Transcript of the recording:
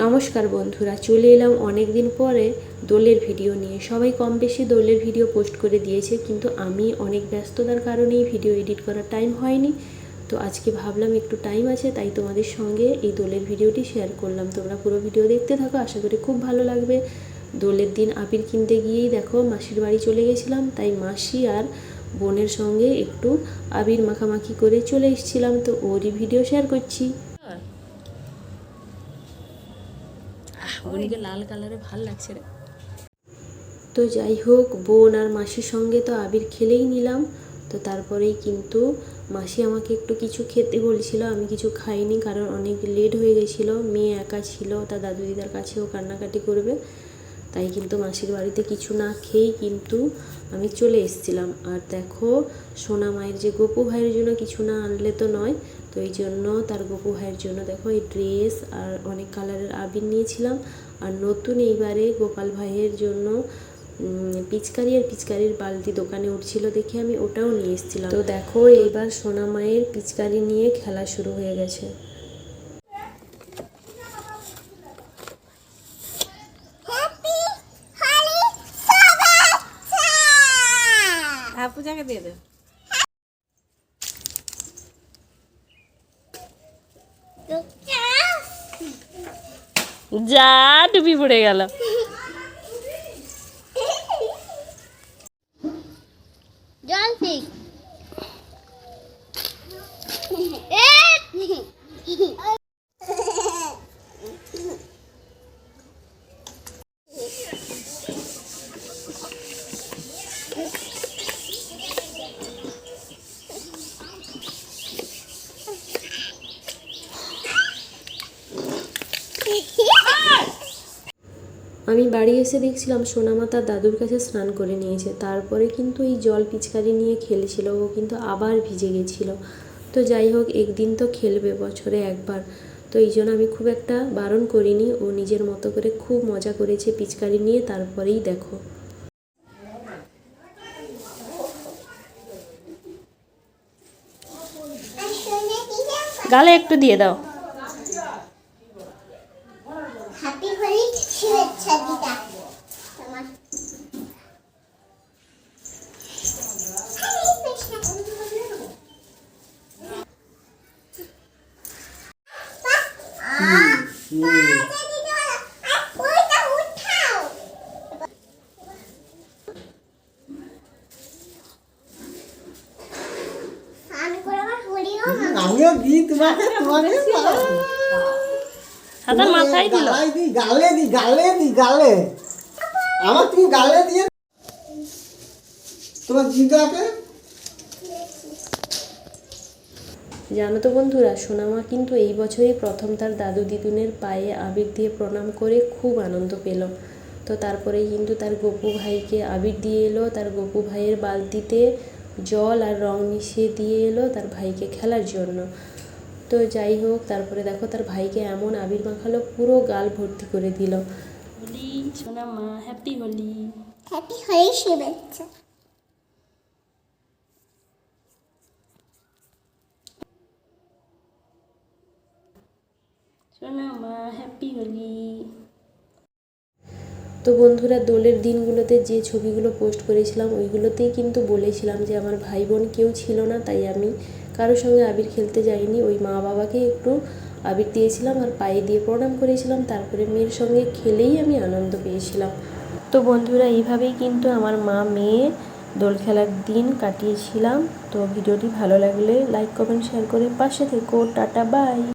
নমস্কার বন্ধুরা, চলে এলাম অনেক দিন পরে দোলের ভিডিও নিয়ে। সবাই কম বেশি দোলের ভিডিও পোস্ট করে দিয়েছে, কিন্তু আমি অনেক ব্যস্ততার কারণেই ভিডিও এডিট করার টাইম হয়নি। তো আজকে ভাবলাম একটু টাইম আছে, তাই তোমাদের সঙ্গে এই দোলের ভিডিওটি শেয়ার করলাম। তোমরা পুরো ভিডিও দেখতে থাকো, আশা করি খুব ভালো লাগবে। দোলের দিন আবির কিনতে গিয়েই দেখো মাসির বাড়ি চলে গেছিলাম, তাই মাসি আর বোনের সঙ্গে একটু আবির মাখামাখি করে চলে এসেছিলাম, তো ওরই ভিডিও শেয়ার করছি। বোনকে লাল কালারে ভাল লাগছে রে। তো যাই হোক, বোন আর মাসির সঙ্গে তো আবির খেলেই নিলাম। তো তারপরেই কিন্তু মাসি আমাকে একটু কিছু খেতে বলছিল, আমি কিছু খাইনি কারণ অনেক লেট হয়ে গেছিলো। মেয়ে একা ছিল, তার দাদু দিদার কাছেও কান্নাকাটি করবে, তাই কিন্তু মাসির বাড়িতে কিছু না খেয়েই কিন্তু আমি চলে এসেছিলাম। আর দেখো, সোনা মায়ের যে গপু ভাইয়ের জন্য কিছু না আনলে তো নয়, তো এই জন্য তার গপু ভাইয়ের জন্য দেখো এই ড্রেস আর অনেক কালারের আবির নিয়েছিলাম। আর নতুন এইবারে গোপাল ভাইয়ের জন্য পিচকারি আর পিচকারির বালতি দোকানে উঠছিল দেখে আমি ওটাও নিয়ে এসেছিলাম। তো দেখো, এইবার সোনা মায়ের পিচকারি নিয়ে খেলা শুরু হয়ে গেছে। পূজাকে দিয়ে দে। যা ডুবি পড়ে গেল। জল ঠিক আমি বাড়ি এসে দেখছিলাম সোনামা তার দাদুর কাছে স্নান করে নিয়েছে, তারপরে কিন্তু এই জল পিচকারি নিয়ে খেলেছিল, ও কিন্তু আবার ভিজে গেছিল। তো যাই হোক, একদিন তো খেলবে, বছরে একবার, তো এই জন্য আমি খুব একটা বারণ করিনি। ও নিজের মতো করে খুব মজা করেছে পিচকারি নিয়ে। তারপরেই দেখো, গালে একটু দিয়ে দাও। হ্যাপি হোলি শুভেচ্ছা দিদা তোমার। আমিও দিই তোমাকে, হাতার মাথায় দিল। গালে দি গালে দি গালে আমার, তুমি গালে দিয়ে তোমার দিদাকে। জানো তো বন্ধুরা, সোনামা কিন্তু এই বছরই প্রথম তার দাদু দিদুনের পায়ে আবির দিয়ে প্রণাম করে খুব আনন্দ পেল। তো তারপরেই কিন্তু তার গপু ভাইকে আবির দিয়ে এলো, তার গপু ভাইয়ের বালতিতে জল আর রং মিশিয়ে দিয়ে এলো তার ভাইকে খেলার জন্য। তো যাই হোক, তারপরে দেখো তার ভাইকে এমন আবির মাখালো, পুরো গাল ভর্তি করে দিল। হোলি সোনামা, হ্যাপি হোলি। হ্যাপি হোলি শুভেচ্ছা। সোনামা, হ্যাপি হোলি। তো বন্ধুরা, দোলের দিনগুলোতে যে ছবিগুলো পোস্ট করেছিলাম ওইগুলোতেই কিন্তু বলেছিলাম যে আমার ভাই বোন কেউ ছিল না, তাই আমি কারোর সঙ্গে আবির খেলতে যাইনি। ওই মা বাবাকে একটু আবির দিয়েছিলাম আর পায়ে দিয়ে প্রণাম করেছিলাম, তারপরে মেয়ের সঙ্গে খেলেই আমি আনন্দ পেয়েছিলাম। তো বন্ধুরা, এইভাবেই কিন্তু আমার মা মেয়ে দোল খেলার দিন কাটিয়েছিলাম। তো ভিডিওটি ভালো লাগলে লাইক কমেন্ট শেয়ার করে পাশে থেকো। Tata, by.